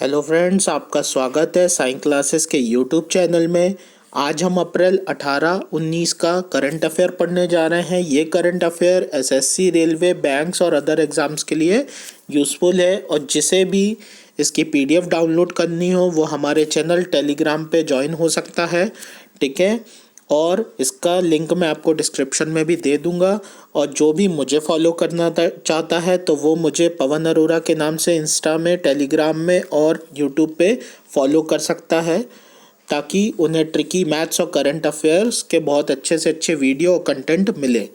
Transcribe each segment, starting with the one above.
Hello friends, आपका स्वागत है साइंस क्लासेस के यूट्यूब चैनल में। आज हम अप्रैल 18-19 का करंट अफेयर पढ़ने जा रहे हैं। ये current affair SSC, railway, banks और अदर एग्ज़ाम्स के लिए यूज़फुल है और जिसे भी इसकी पीडीएफ डाउनलोड करनी हो वो हमारे चैनल टेलीग्राम पे ज्वाइन हो सकता है। ठीक है, और इसका लिंक मैं आपको डिस्क्रिप्शन में भी दे दूंगा। और जो भी मुझे फॉलो करना चाहता है तो वो मुझे पवन अरोरा के नाम से इंस्टा में, टेलीग्राम में और यूट्यूब पे फॉलो कर सकता है, ताकि उन्हें ट्रिकी मैथ्स और करंट अफेयर्स के बहुत अच्छे से अच्छे वीडियो और कंटेंट मिले।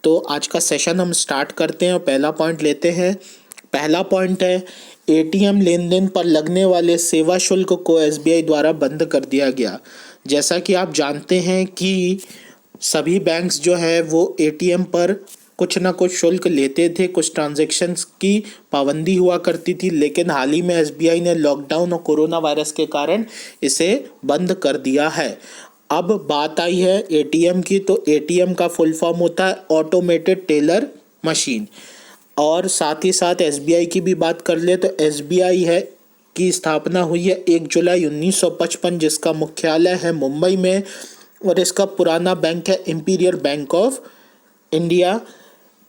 तो आज का सेशन हम स्टार्ट करते हैं और पहला पॉइंट लेते हैं। पहला पॉइंट है, एटीएम लेन देन पर लगने वाले सेवा शुल्क को एसबीआई द्वारा बंद कर दिया गया। जैसा कि आप जानते हैं कि सभी बैंक्स जो है वो एटीएम पर कुछ ना कुछ शुल्क लेते थे, कुछ ट्रांजैक्शंस की पाबंदी हुआ करती थी, लेकिन हाल ही में एसबीआई ने लॉकडाउन और कोरोना वायरस के कारण इसे बंद कर दिया है। अब बात आई है एटीएम की, तो एटीएम का फुल फॉर्म होता है ऑटोमेटेड टेलर मशीन। और साथ ही साथ एसबीआई की भी बात कर ले तो एसबीआई है की स्थापना हुई है 1 जुलाई 1955, जिसका मुख्यालय है मुंबई में और इसका पुराना बैंक है Imperial Bank of India.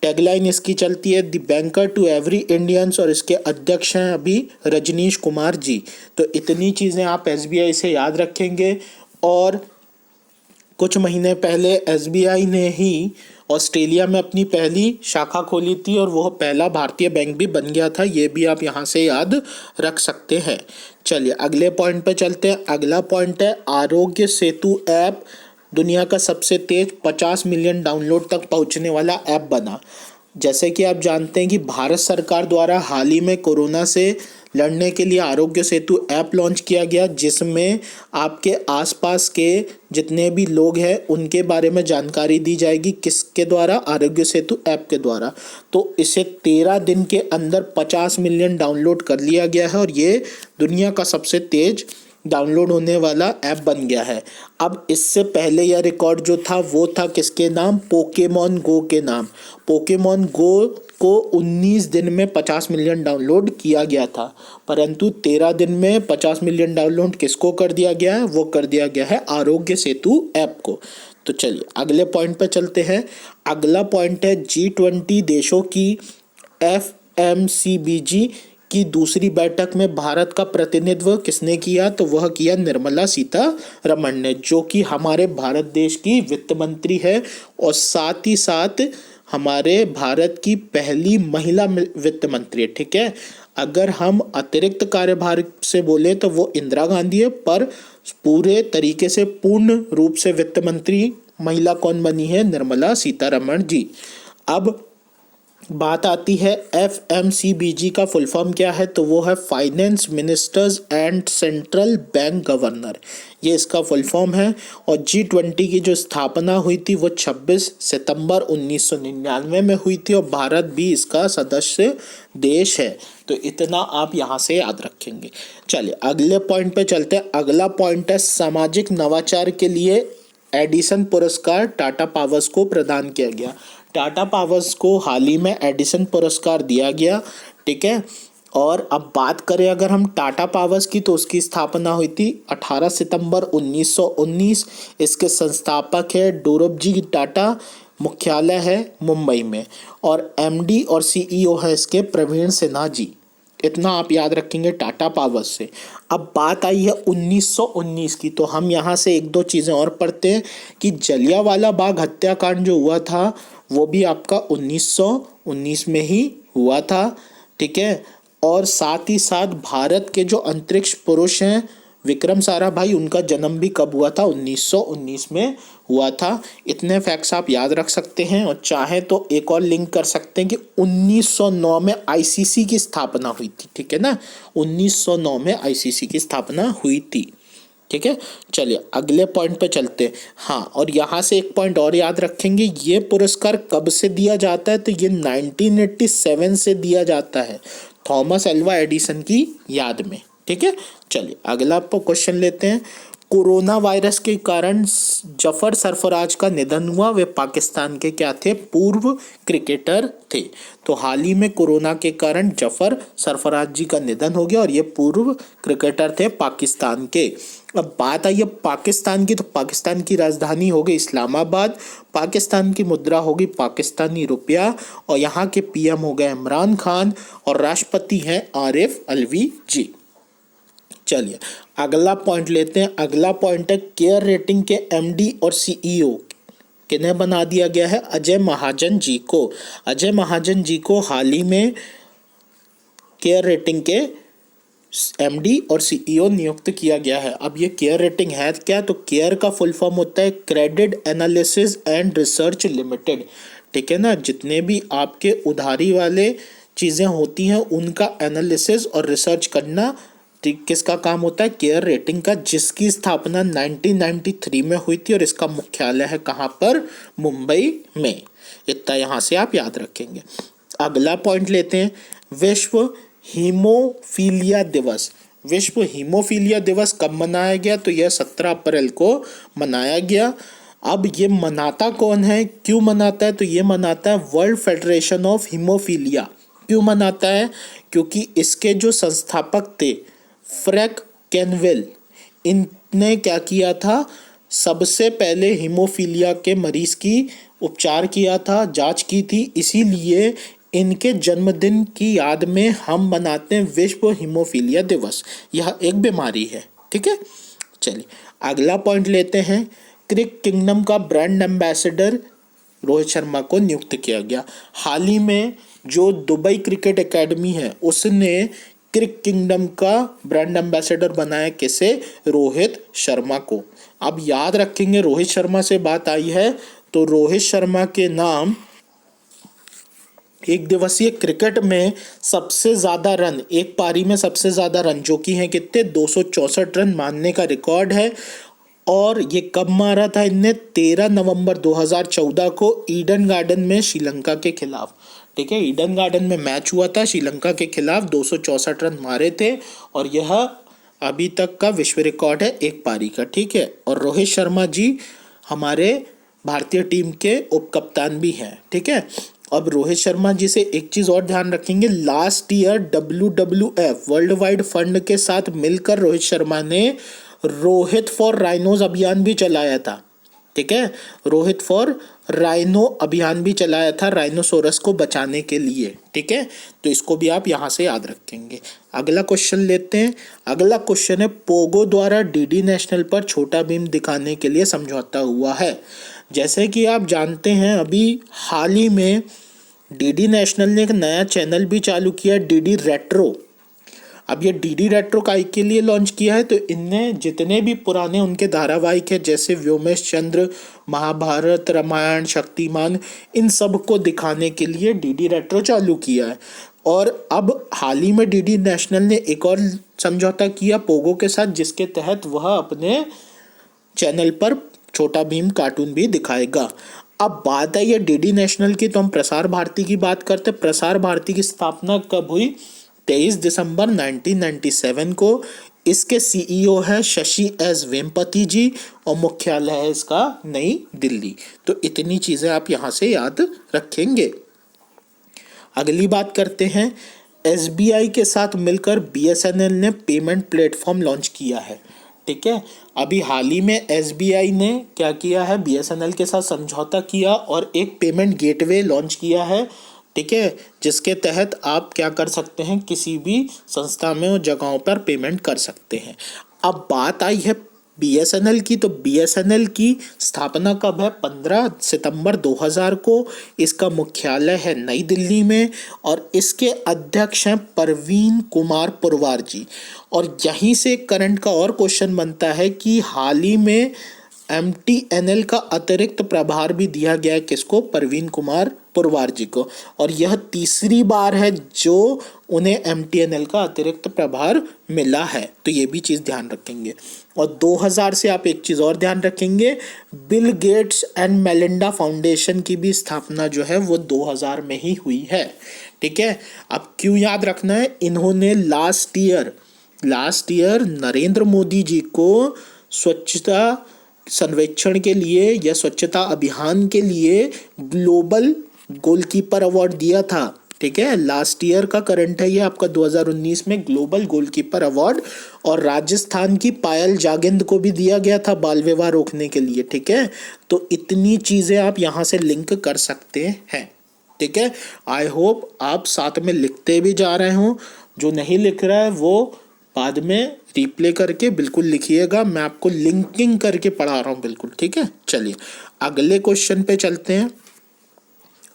Tagline इसकी चलती है the banker to every Indians और इसके अध्यक्ष हैं अभी रजनीश कुमार जी। तो इतनी चीज़ें आप एसबीआई से याद रखेंगे। और कुछ महीने पहले एसबीआई ने ही ऑस्ट्रेलिया में अपनी पहली शाखा खोली थी और वह पहला भारतीय बैंक भी बन गया था। ये भी आप यहाँ से याद रख सकते हैं। चलिए अगले पॉइंट पे चलते हैं। अगला पॉइंट है, आरोग्य सेतु ऐप दुनिया का सबसे तेज 50 मिलियन डाउनलोड तक पहुँचने वाला ऐप बना। जैसे कि आप जानते हैं कि भारत सरकार द्वारा हाल ही में कोरोना से लड़ने के लिए आरोग्य सेतु ऐप लॉन्च किया गया, जिसमें आपके आसपास के जितने भी लोग हैं उनके बारे में जानकारी दी जाएगी। किसके द्वारा? आरोग्य सेतु ऐप के द्वारा। तो इसे 13 दिन के अंदर 50 मिलियन डाउनलोड कर लिया गया है और ये दुनिया का सबसे तेज डाउनलोड होने वाला ऐप बन गया है। अब इससे पहले यह रिकॉर्ड जो था वो था किसके नाम? पोकेमॉन गो के नाम। पोकेमॉन गो को 19 दिन में 50 मिलियन डाउनलोड किया गया था, परंतु 13 दिन में 50 मिलियन डाउनलोड किसको कर दिया गया है? वो कर दिया गया है आरोग्य सेतु ऐप को। तो चलिए अगले पॉइंट पर चलते हैं। अगला पॉइंट है, G20 देशों की FMCBG की दूसरी बैठक में भारत का प्रतिनिधित्व किसने किया? तो वह किया निर्मला सीतारमण ने, जो कि हमारे भारत देश की वित्त मंत्री है और साथ ही साथ हमारे भारत की पहली महिला वित्त मंत्री है। ठीक है, अगर हम अतिरिक्त कार्यभार से बोले तो वो इंदिरा गांधी है, पर पूरे तरीके से पूर्ण रूप से वित्त मंत्री महिला कौन बनी है? निर्मला सीतारमण जी। अब बात आती है FMCBG का फुल फॉर्म क्या है? तो वो है finance ministers and central bank governor, ये इसका फुल फॉर्म है। और G20 की जो स्थापना हुई थी वो 26 सितंबर 1999 में हुई थी और भारत भी इसका सदस्य देश है। तो इतना आप यहाँ से याद रखेंगे। चलिए अगले पॉइंट पे चलते हैं। अगला पॉइंट है, सामाजिक नवाचार के लिए एडिसन पुरस्कार टाटा पावर्स को प्रदान किया गया। टाटा पावर्स को हाल ही में एडिसन पुरस्कार दिया गया। ठीक है, और अब बात करें अगर हम टाटा पावर्स की, तो उसकी स्थापना हुई थी 18 सितंबर 1919। इसके संस्थापक है डोरबजी टाटा, मुख्यालय है मुंबई में और MD और CEO है इसके प्रवीण सिन्हा जी। इतना आप याद रखेंगे टाटा पावर्स से। अब बात आई है 1919 की, तो हम यहाँ से एक दो चीज़ें और पढ़ते हैं कि जलियांवाला बाग हत्याकांड जो हुआ था वो भी आपका 1919 में ही हुआ था। ठीक है, और साथ ही साथ भारत के जो अंतरिक्ष पुरुष हैं विक्रम साराभाई, उनका जन्म भी कब हुआ था? 1919 में हुआ था। इतने फैक्ट्स आप याद रख सकते हैं और चाहे तो एक और लिंक कर सकते हैं कि 1909 में ICC की स्थापना हुई थी। ठीक है ना, 1909 में ICC की स्थापना हुई थी। ठीक है, चलिए अगले पॉइंट पे चलते हैं। हाँ, और यहाँ से एक पॉइंट और याद रखेंगे, ये पुरस्कार कब से दिया जाता है? तो ये 1987 से दिया जाता है, थॉमस एल्वा एडिसन की याद में। ठीक है, चलिए अगला क्वेश्चन लेते हैं। कोरोना वायरस के कारण जफर सरफराज का निधन हुआ। वे पाकिस्तान के क्या थे? पूर्व क्रिकेटर थे। तो हाल ही में कोरोना के कारण जफर सरफराज जी का निधन हो गया और ये पूर्व क्रिकेटर थे पाकिस्तान के। अब बात आई है पाकिस्तान की, तो पाकिस्तान की राजधानी हो गई इस्लामाबाद, पाकिस्तान की मुद्रा होगी पाकिस्तानी रुपया और यहाँ के पीएम हो गए इमरान खान और राष्ट्रपति हैं आरिफ अलवी जी। चलिए अगला पॉइंट लेते हैं। अगला पॉइंट है केयर रेटिंग के एमडी और सीईओ किन्हें बना दिया गया है? अजय महाजन जी को। अजय महाजन जी को हाल ही में केयर रेटिंग के एमडी और सीईओ नियुक्त किया गया है। अब ये केयर रेटिंग है क्या? तो केयर का फुल फॉर्म होता है credit analysis and research limited. ठीक है ना, जितने भी आपके उधारी वाले चीज़ें होती हैं उनका एनालिसिस और रिसर्च करना किसका काम होता है? केयर रेटिंग का, जिसकी स्थापना 1993 में हुई थी और इसका मुख्यालय है कहाँ पर? मुंबई में। इतना यहाँ से आप याद रखेंगे। अगला पॉइंट लेते हैं विश्व हीमोफीलिया दिवस। विश्व हीमोफीलिया दिवस कब मनाया गया? तो यह 17 अप्रैल को मनाया गया। अब ये मनाता कौन है, क्यों मनाता है? तो ये मनाता है वर्ल्ड फेडरेशन ऑफ हीमोफीलिया। क्यों मनाता है? क्योंकि इसके जो संस्थापक थे फ्रैंक कैनवेल, इनने क्या किया था? सबसे पहले हीमोफीलिया के मरीज की उपचार किया था, जांच की थी, इसीलिए इनके जन्मदिन की याद में हम मनाते हैं विश्व हीमोफीलिया दिवस। यह एक बीमारी है। ठीक है, चलिए अगला पॉइंट लेते हैं। क्रिकेट किंगडम का ब्रांड एम्बेसडर रोहित शर्मा को नियुक्त किया गया। हाल ही में जो दुबई क्रिकेट एकेडमी है उसने क्रिकेट किंगडम का ब्रांड एम्बेसडर बनाया किसे? रोहित शर्मा को। अब याद रखेंगे रोहित शर्मा से बात आई है तो रोहित शर्मा के नाम एक दिवसीय क्रिकेट में सबसे ज़्यादा रन, एक पारी में सबसे ज़्यादा रन जो कि हैं कितने? 264 रन मारने का रिकॉर्ड है। और ये कब मारा था इनने? 13 नवंबर 2014 को ईडन गार्डन में श्रीलंका के खिलाफ। ठीक है, ईडन गार्डन में मैच हुआ था, श्रीलंका के खिलाफ 264 रन मारे थे और यह अभी तक का विश्व रिकॉर्ड है एक पारी का। ठीक है, और रोहित शर्मा जी हमारे भारतीय टीम के उप कप्तान भी हैं। ठीक है, अब रोहित शर्मा जी से एक चीज़ और ध्यान रखेंगे, last year WWF world wide fund के साथ मिलकर रोहित शर्मा ने रोहित फॉर राइनोज अभियान भी चलाया था। ठीक है, रोहित फॉर राइनो अभियान भी चलाया था राइनोसोरस को बचाने के लिए। ठीक है, तो इसको भी आप यहाँ से याद रखेंगे। अगला क्वेश्चन लेते हैं। अगला क्वेश्चन है पोगो द्वारा डीडी नेशनल पर छोटा भीम दिखाने के लिए समझौता हुआ है। जैसे कि आप जानते हैं अभी हाल ही में डीडी नेशनल ने एक नया चैनल भी चालू किया, डीडी रेट्रो। अब ये डीडी रेट्रो काय के लिए लॉन्च किया है? तो इनने जितने भी पुराने उनके धारावाहिक है जैसे व्योमेश चंद्र, महाभारत, रामायण, शक्तिमान, इन सब को दिखाने के लिए डीडी रेट्रो चालू किया है। और अब हाल ही में डीडी नेशनल ने एक और समझौता किया पोगो के साथ, जिसके तहत वह अपने चैनल पर छोटा भीम कार्टून भी दिखाएगा। अब बात है ये डीडी नेशनल की, तो हम प्रसार भारती की बात करते हैं। प्रसार भारती की स्थापना कब हुई? 23 दिसंबर 1997 को। इसके सीईओ है शशि एस वेम्पति जी और मुख्यालय है इसका नई दिल्ली। तो इतनी चीज़ें आप यहाँ से याद रखेंगे। अगली बात करते हैं, एसबीआई के साथ मिलकर बीएसएनएल ने पेमेंट प्लेटफॉर्म लॉन्च किया है। ठीक है, अभी हाल ही में एसबीआई ने क्या किया है? बीएसएनएल के साथ समझौता किया और एक पेमेंट गेटवे लॉन्च किया है। ठीक है, जिसके तहत आप क्या कर सकते हैं? किसी भी संस्था में और जगहों पर पेमेंट कर सकते हैं। अब बात आई है बीएसएनएल की, तो बीएसएनएल की स्थापना कब है? 15 सितंबर 2000 को। इसका मुख्यालय है नई दिल्ली में और इसके अध्यक्ष हैं परवीन कुमार पुरवार जी। और यहीं से करंट का और क्वेश्चन बनता है कि हाल ही में एमटीएनएल का अतिरिक्त प्रभार भी दिया गया है किसको? परवीन कुमार पुरवार जी को। और यह तीसरी बार है जो उन्हें एमटीएनएल का अतिरिक्त प्रभार मिला है, तो ये भी चीज़ ध्यान रखेंगे। और 2000 से आप एक चीज़ और ध्यान रखेंगे, Bill Gates and Melinda foundation की भी स्थापना जो है वो 2000 में ही हुई है। ठीक है, अब क्यों याद रखना है? इन्होंने लास्ट ईयर नरेंद्र मोदी जी को स्वच्छता सर्वेक्षण के लिए या स्वच्छता अभियान के लिए ग्लोबल गोलकीपर अवार्ड दिया था। ठीक है, लास्ट ईयर का करंट है ये आपका 2019 में ग्लोबल गोलकीपर अवार्ड। और राजस्थान की पायल जागिंद को भी दिया गया था बाल विवाह रोकने के लिए। ठीक है, तो इतनी चीज़ें आप यहाँ से लिंक कर सकते हैं। ठीक है, आई होप आप साथ में लिखते भी जा रहे हो। जो नहीं लिख रहा है वो बाद में रिप्ले करके बिल्कुल लिखिएगा, मैं आपको लिंकिंग करके पढ़ा रहा हूँ बिल्कुल। ठीक है, चलिए अगले क्वेश्चन पे चलते हैं।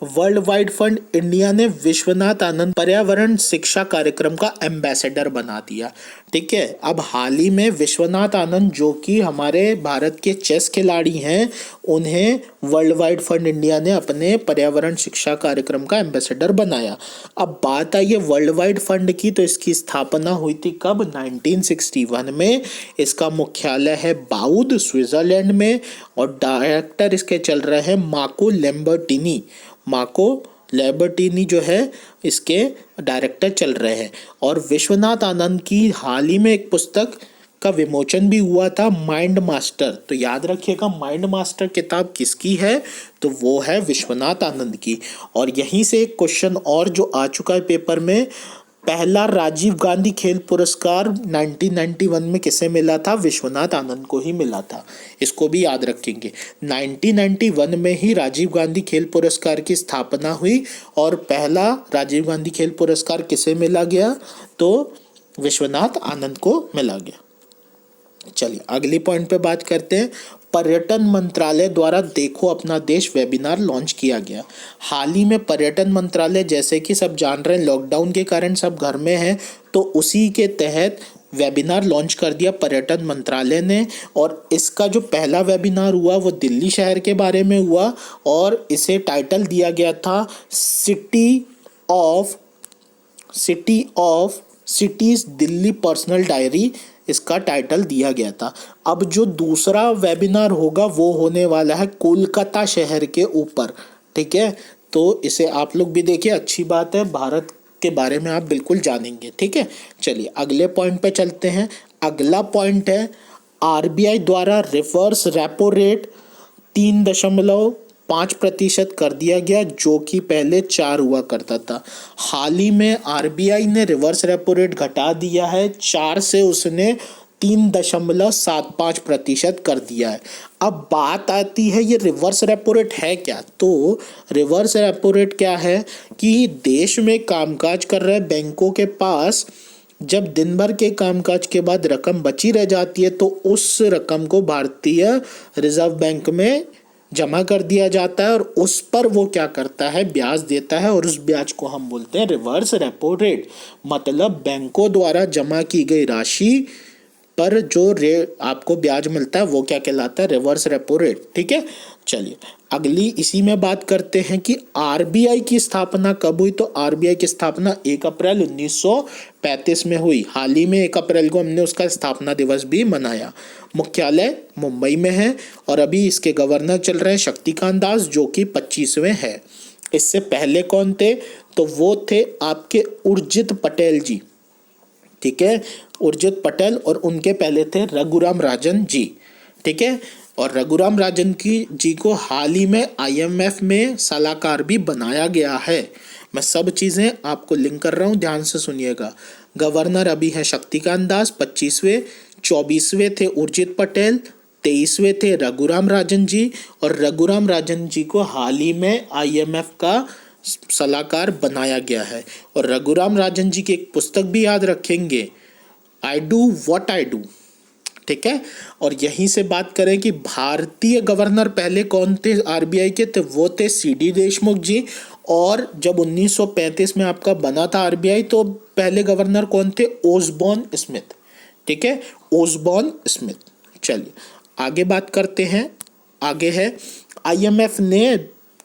वर्ल्ड वाइड फंड इंडिया ने विश्वनाथ आनंद पर्यावरण शिक्षा कार्यक्रम का एम्बेसडर बना दिया। ठीक है, अब हाल ही में विश्वनाथ आनंद जो कि हमारे भारत के चेस खिलाड़ी हैं, उन्हें वर्ल्ड वाइड फंड इंडिया ने अपने पर्यावरण शिक्षा कार्यक्रम का एम्बेसडर बनाया। अब बात आई है वर्ल्ड वाइड फंड की, तो इसकी स्थापना हुई थी कब? 1961 में। इसका मुख्यालय है बाउद स्विट्जरलैंड में और डायरेक्टर इसके चल रहे हैं मार्को लैम्बर्टिनी। मार्को लैम्बर्टिनी जो है इसके डायरेक्टर चल रहे हैं। और विश्वनाथ आनंद की हाल ही में एक पुस्तक का विमोचन भी हुआ था, माइंड मास्टर। तो याद रखिएगा माइंड मास्टर किताब किसकी है? तो वो है विश्वनाथ आनंद की। और यहीं से एक क्वेश्चन और जो आ चुका है पेपर में, पहला राजीव गांधी खेल पुरस्कार 1991 में किसे मिला था? विश्वनाथ आनंद को ही मिला था। इसको भी याद रखेंगे। 1991 में ही राजीव गांधी खेल पुरस्कार की स्थापना हुई और पहला राजीव गांधी खेल पुरस्कार किसे मिला गया? तो विश्वनाथ आनंद को मिला गया। चलिए अगली पॉइंट पे बात करते हैं। पर्यटन मंत्रालय द्वारा देखो अपना देश वेबिनार लॉन्च किया गया। हाल ही में पर्यटन मंत्रालय, जैसे कि सब जान रहे हैं लॉकडाउन के कारण सब घर में हैं, तो उसी के तहत वेबिनार लॉन्च कर दिया पर्यटन मंत्रालय ने। और इसका जो पहला वेबिनार हुआ वो दिल्ली शहर के बारे में हुआ और इसे टाइटल दिया गया था सिटीज दिल्ली पर्सनल डायरी। इसका टाइटल दिया गया था। अब जो दूसरा वेबिनार होगा वो होने वाला है कोलकाता शहर के ऊपर। ठीक है, तो इसे आप लोग भी देखिए, अच्छी बात है, भारत के बारे में आप बिल्कुल जानेंगे। ठीक है, चलिए अगले पॉइंट पे चलते हैं। अगला पॉइंट है आरबीआई द्वारा रिवर्स रेपो रेट 3.5% कर दिया गया, जो कि पहले 4 हुआ करता था। हाल ही में आरबीआई ने रिवर्स रेपो रेट घटा दिया है, 4 से उसने 3.75% कर दिया है। अब बात आती है ये रिवर्स रेपो रेट है क्या? तो रिवर्स रेपो रेट क्या है कि देश में कामकाज कर रहे बैंकों के पास जब दिन भर के कामकाज के बाद रकम बची रह जाती है तो उस रकम को भारतीय रिजर्व बैंक में जमा कर दिया जाता है और उस पर वो क्या करता है? ब्याज देता है और उस ब्याज को हम बोलते हैं रिवर्स रेपो रेट। मतलब बैंकों द्वारा जमा की गई राशि पर जो रेट आपको ब्याज मिलता है वो क्या कहलाता है? Reverse repo rate. ठीक है, चलिए अगली इसी में बात करते हैं कि आरबीआई की स्थापना कब हुई। तो आरबीआई की स्थापना 1 अप्रैल 1935 में हुई। हाल ही में 1 अप्रैल को हमने उसका स्थापना दिवस भी मनाया। मुख्यालय मुंबई में है और अभी इसके गवर्नर चल रहे हैं शक्तिकांत दास, जो कि 25वें हैं। इससे पहले कौन थे? तो वो थे आपके उर्जित पटेल जी। ठीक है, उर्जित पटेल, और उनके पहले थे रघुराम राजन जी। ठीक है, और रघुराम राजन जी को हाल ही में आईएमएफ में सलाहकार भी बनाया गया है। मैं सब चीज़ें आपको लिंक कर रहा हूँ, ध्यान से सुनिएगा। गवर्नर अभी है शक्तिकांत दास 25वें, 24वें थे उर्जित पटेल, 23वें थे रघुराम राजन जी, और रघुराम राजन जी को हाल ही में आईएमएफ का सलाहकार बनाया गया है। और रघुराम राजन जी की एक पुस्तक भी याद रखेंगे, I do what I do. ठीक है, और यहीं से बात करें कि भारतीय गवर्नर पहले कौन थे आरबीआई के? तो वो थे सीडी देशमुख जी। और जब 1935 में आपका बना था आरबीआई तो पहले गवर्नर कौन थे? Osborne Smith. ठीक है, ओसबॉर्न स्मिथ। चलिए आगे बात करते हैं। आगे है आईएमएफ ने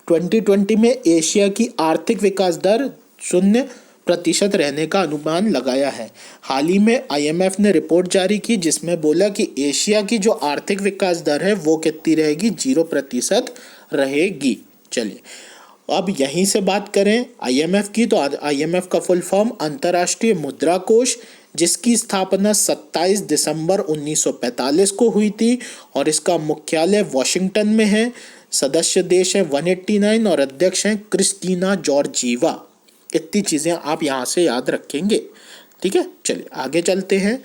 2020 में एशिया की आर्थिक विकास दर 0% रहने का अनुमान लगाया है। हाल ही में आईएमएफ ने रिपोर्ट जारी की जिसमें बोला कि एशिया की जो आर्थिक विकास दर है वो कितनी रहेगी? 0% रहेगी। चलिए अब यहीं से बात करें आईएमएफ की, तो आईएमएफ का फुल फॉर्म अंतर्राष्ट्रीय मुद्रा कोष जिसकी स्थापना 27 दिसंबर 1945 को हुई थी और इसका मुख्यालय वॉशिंगटन में है। सदस्य देश है 189 और अध्यक्ष हैं क्रिस्टीना जॉर्जीवा। इतनी चीज़ें आप यहाँ से याद रखेंगे। ठीक है, चलिए आगे चलते हैं।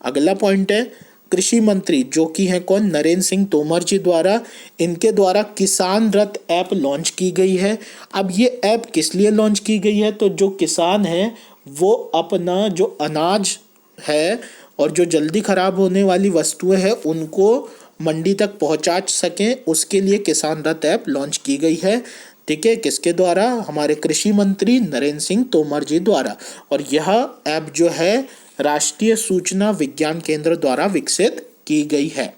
अगला पॉइंट है कृषि मंत्री, जो कि हैं कौन, नरेंद्र सिंह तोमर जी द्वारा, इनके द्वारा किसान रथ ऐप लॉन्च की गई है। अब ये ऐप किस लिए लॉन्च की गई है, तो जो किसान हैं वो अपना जो अनाज है और जो जल्दी खराब होने वाली वस्तुएं हैं उनको मंडी तक पहुंचा सकें, उसके लिए किसान रथ ऐप लॉन्च की गई है। ठीक है, किसके द्वारा, हमारे कृषि मंत्री नरेंद्र सिंह तोमर जी द्वारा। और यह ऐप जो है राष्ट्रीय सूचना विज्ञान केंद्र द्वारा विकसित की गई है।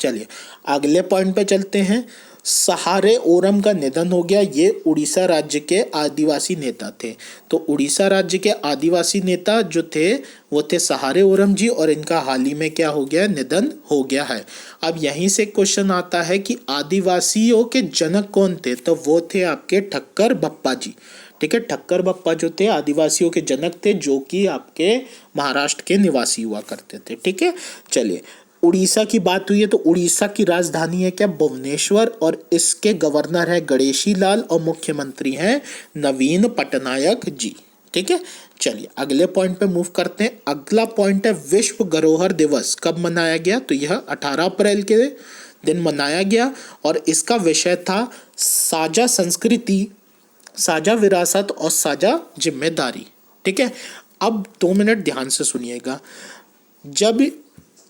चलिए अगले पॉइंट पे चलते हैं। सहारे ओरम का निधन हो गया। ये उड़ीसा राज्य के आदिवासी नेता थे। तो उड़ीसा राज्य के आदिवासी नेता जो थे वो थे सहारे ओरम जी, और इनका हाल ही में क्या हो गया, निधन हो गया है। अब यहीं से क्वेश्चन आता है कि आदिवासियों के जनक कौन थे, तो वो थे आपके ठक्कर बप्पा जी। ठीक है, ठक्कर बप्पा जो थे आदिवासियों के जनक थे, जो कि आपके महाराष्ट्र के निवासी हुआ करते थे। ठीक है, चलिए उड़ीसा की बात हुई है तो उड़ीसा की राजधानी है क्या, भुवनेश्वर, और इसके गवर्नर है गणेशी लाल और मुख्यमंत्री हैं नवीन पटनायक जी। ठीक है, चलिए अगले पॉइंट पे मूव करते हैं। अगला पॉइंट है विश्व धरोहर दिवस कब मनाया गया, तो यह 18 अप्रैल के दिन मनाया गया और इसका विषय था साझा संस्कृति, साझा विरासत और साझा जिम्मेदारी। ठीक है, अब 2 मिनट ध्यान से सुनिएगा। जब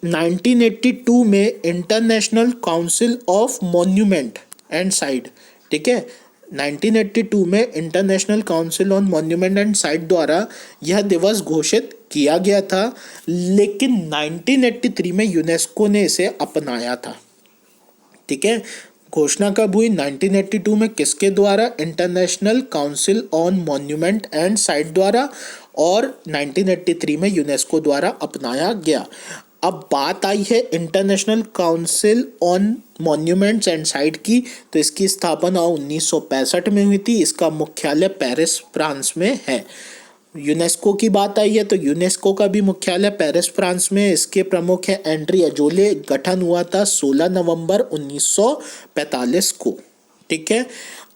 1982 में international council of monument and site, ठीक है, 1982 में international council on monument and site द्वारा यह दिवस घोषित किया गया था, लेकिन 1983 में यूनेस्को ने इसे अपनाया था। ठीक है, घोषणा कब हुई, 1982 में, किसके द्वारा, international council on monument and site द्वारा, और 1983 में यूनेस्को द्वारा अपनाया गया। अब बात आई है international council on monuments and site की, तो इसकी स्थापना 1965 में हुई थी। इसका मुख्यालय पेरिस फ्रांस में है। यूनेस्को की बात आई है तो यूनेस्को का भी मुख्यालय पेरिस फ्रांस में। इसके प्रमुख हैं एंड्री अजोले। गठन हुआ था 16 नवंबर 1945 को। ठीक है,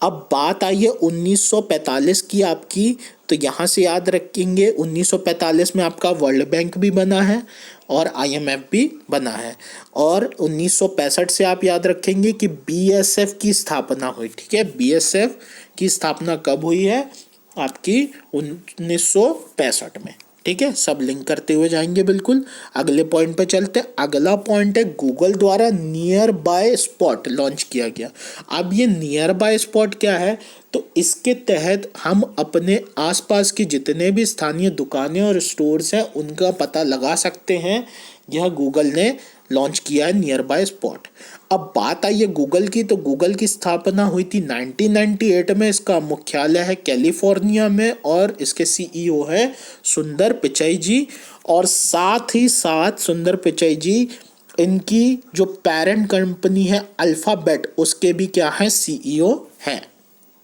अब बात आई है 1945 की आपकी, तो यहाँ से याद रखेंगे 1945 में आपका वर्ल्ड बैंक भी बना है और IMF भी बना है। और 1965 से आप याद रखेंगे कि BSF की स्थापना हुई। ठीक है, BSF की स्थापना कब हुई है, आपकी 1965 में। ठीक है, सब लिंक करते हुए जाएंगे बिल्कुल। अगले पॉइंट पे चलते हैं। अगला पॉइंट है गूगल द्वारा नियर बाय स्पॉट लॉन्च किया गया। अब ये नियर बाय स्पॉट क्या है, तो इसके तहत हम अपने आसपास की जितने भी स्थानीय दुकानें और स्टोर्स हैं उनका पता लगा सकते हैं। यह गूगल ने लॉन्च किया है नियर बाय स्पॉट। अब बात आई है गूगल की, तो गूगल की स्थापना हुई थी 1998 में। इसका मुख्यालय है कैलिफोर्निया में और इसके CEO है सुंदर पिचाई जी। और साथ ही साथ सुंदर पिचाई जी इनकी जो पेरेंट कंपनी है अल्फाबेट, उसके भी क्या है, CEO हैं।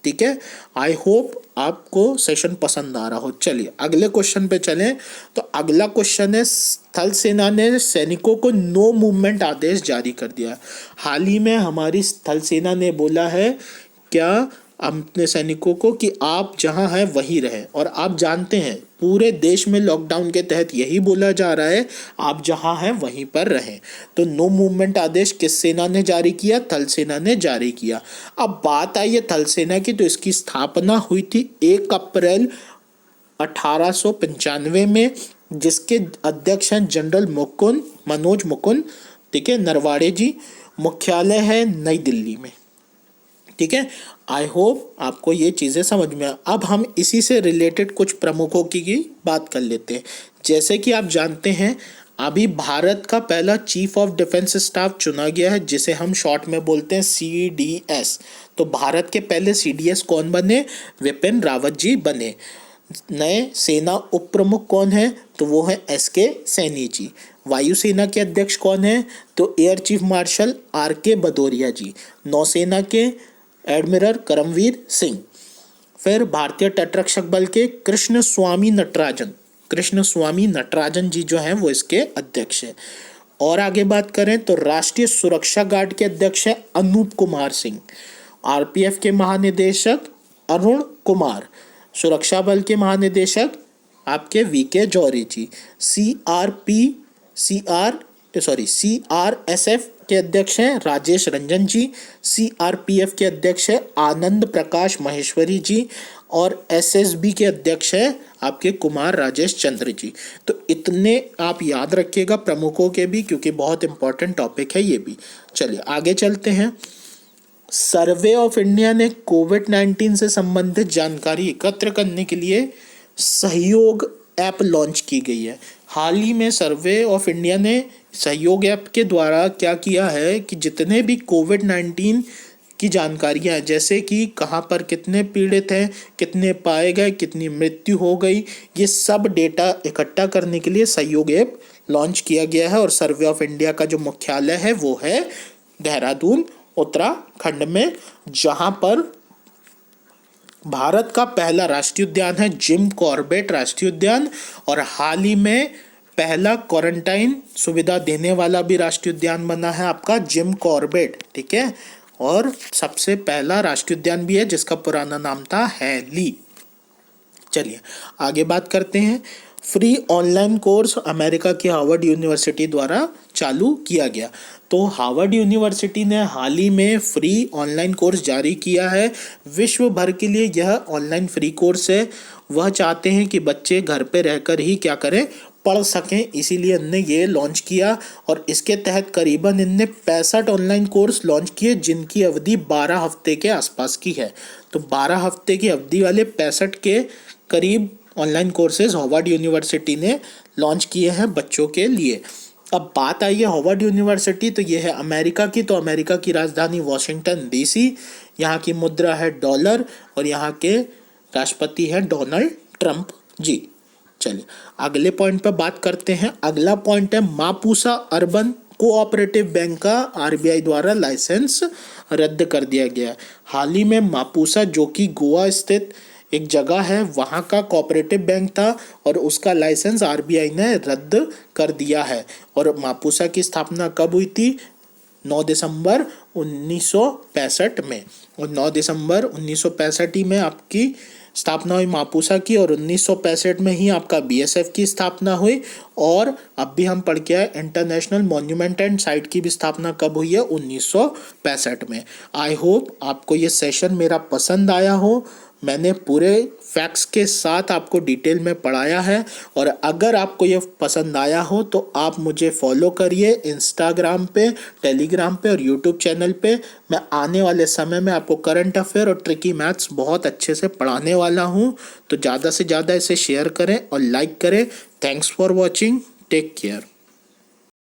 ठीक है, आई होप आपको सेशन पसंद आ रहा हो। चलिए अगले क्वेश्चन पे चलें। तो अगला क्वेश्चन है थल सेना ने सैनिकों को नो मूवमेंट आदेश जारी कर दिया। हाल ही में हमारी थल सेना ने बोला है क्या अपने सैनिकों को कि आप जहां हैं वहीं रहें, और आप जानते हैं पूरे देश में लॉकडाउन के तहत यही बोला जा रहा है आप जहां हैं वहीं पर रहें। तो नो मूवमेंट आदेश किस सेना ने जारी किया, थल सेना ने जारी किया। अब बात आई है थल सेना की, तो इसकी स्थापना हुई थी 1 अप्रैल 1895 में, जिसके अध्यक्ष हैं जनरल मनोज मुकुंद, ठीक है, नरवाड़े जी। मुख्यालय है नई दिल्ली में। ठीक है, आई होप आपको ये चीज़ें समझ में आ। अब हम इसी से रिलेटेड कुछ प्रमुखों की बात कर लेते हैं। जैसे कि आप जानते हैं अभी भारत का पहला चीफ ऑफ डिफेंस स्टाफ चुना गया है, जिसे हम शॉर्ट में बोलते हैं CDS। तो भारत के पहले CDS कौन बने, विपिन रावत जी बने। नए सेना उप प्रमुख कौन है, तो वो है SK सैनी जी। वायुसेना के अध्यक्ष कौन है, तो air chief marshal RK Bhadauria ji. नौसेना के एडमिरल करमवीर सिंह। फिर भारतीय तटरक्षक बल के कृष्ण स्वामी कृष्ण स्वामी नटराजन जी जो हैं वो इसके अध्यक्ष हैं। और आगे बात करें तो राष्ट्रीय सुरक्षा गार्ड के अध्यक्ष हैं अनूप कुमार सिंह। आरपीएफ के महानिदेशक अरुण कुमार। सुरक्षा बल के महानिदेशक आपके वीके जौहरी जी। सीआरएसएफ के अध्यक्ष हैं राजेश रंजन जी। सीआरपीएफ के अध्यक्ष हैं आनंद प्रकाश महेश्वरी जी। और एसएसबी के अध्यक्ष हैं आपके कुमार राजेश चंद्र जी। तो इतने आप याद रखिएगा प्रमुखों के भी, क्योंकि बहुत इंपॉर्टेंट टॉपिक है ये भी। चलिए आगे चलते हैं। सर्वे ऑफ इंडिया ने कोविड-19 से संबंधित जानकारी एकत्र करने के लिए सहयोग ऐप लॉन्च की गई है। हाल ही में सर्वे ऑफ इंडिया ने सहयोग ऐप के द्वारा क्या किया है कि जितने भी कोविड-19 की जानकारियाँ हैं, जैसे कि कहाँ पर कितने पीड़ित हैं, कितने पाए गए, कितनी मृत्यु हो गई, ये सब डेटा इकट्ठा करने के लिए सहयोग ऐप लॉन्च किया गया है। और सर्वे ऑफ इंडिया का जो मुख्यालय है वो है देहरादून उत्तराखंड में, जहाँ पर भारत का पहला राष्ट्रीय उद्यान है जिम कॉर्बेट राष्ट्रीय उद्यान। और हाल ही में पहला क्वारंटाइन सुविधा देने वाला भी राष्ट्रीय उद्यान बना है आपका जिम कॉर्बेट, ठीक है। और सबसे पहला राष्ट्रीय उद्यान भी है जिसका पुराना नाम था हैली। चलिए आगे बात करते हैं। फ्री ऑनलाइन कोर्स अमेरिका की हार्वर्ड यूनिवर्सिटी द्वारा चालू किया गया। तो हार्वर्ड यूनिवर्सिटी ने हाल ही में फ्री ऑनलाइन कोर्स जारी किया है। विश्व भर के लिए यह ऑनलाइन फ्री कोर्स है। वह चाहते हैं कि बच्चे घर पे रहकर ही क्या करें, पढ़ सकें, इसीलिए इनने ये लॉन्च किया। और इसके तहत करीबन इनने 65 ऑनलाइन कोर्स लॉन्च किए जिनकी अवधि 12 हफ्ते के आसपास की है। तो 12 हफ्ते की अवधि वाले 65 के करीब ऑनलाइन कोर्सेज हार्वर्ड यूनिवर्सिटी ने लॉन्च किए हैं बच्चों के लिए। अब बात आई है हार्वर्ड यूनिवर्सिटी, तो ये है अमेरिका की। तो अमेरिका की राजधानी वॉशिंगटन डीसी, यहाँ की मुद्रा है डॉलर और यहाँ के राष्ट्रपति हैं डोनाल्ड ट्रंप जी। चलिए अगले पॉइंट पर बात करते हैं। अगला पॉइंट है मापुसा अर्बन कोऑपरेटिव बैंक का आरबीआई द्वारा लाइसेंस रद्द कर दिया गया है। हाल ही में मापुसा, जो कि गोवा स्थित एक जगह है, वहाँ का कोऑपरेटिव बैंक था और उसका लाइसेंस आरबीआई ने रद्द कर दिया है। और मापुसा की स्थापना कब हुई थी? 9 दिसंबर 1965 में। और 9 दिसंबर 1965 में आपकी स्थापना हुई मापुसा की। और 1965 में ही आपका बीएसएफ की स्थापना हुई। और अब भी हम पढ़ के आए इंटरनेशनल मॉन्यूमेंट एंड साइट की भी स्थापना कब हुई है? 1965 में। आई होप आपको ये सेशन मेरा पसंद आया हो। मैंने पूरे फैक्ट्स के साथ आपको डिटेल में पढ़ाया है। और अगर आपको ये पसंद आया हो तो आप मुझे फॉलो करिए इंस्टाग्राम पे, टेलीग्राम पे और यूट्यूब चैनल पे। मैं आने वाले समय में आपको करंट अफेयर और ट्रिकी मैथ्स बहुत अच्छे से पढ़ाने वाला हूँ। तो ज़्यादा से ज़्यादा इसे शेयर करें और लाइक करें। Thanks for watching. Take care.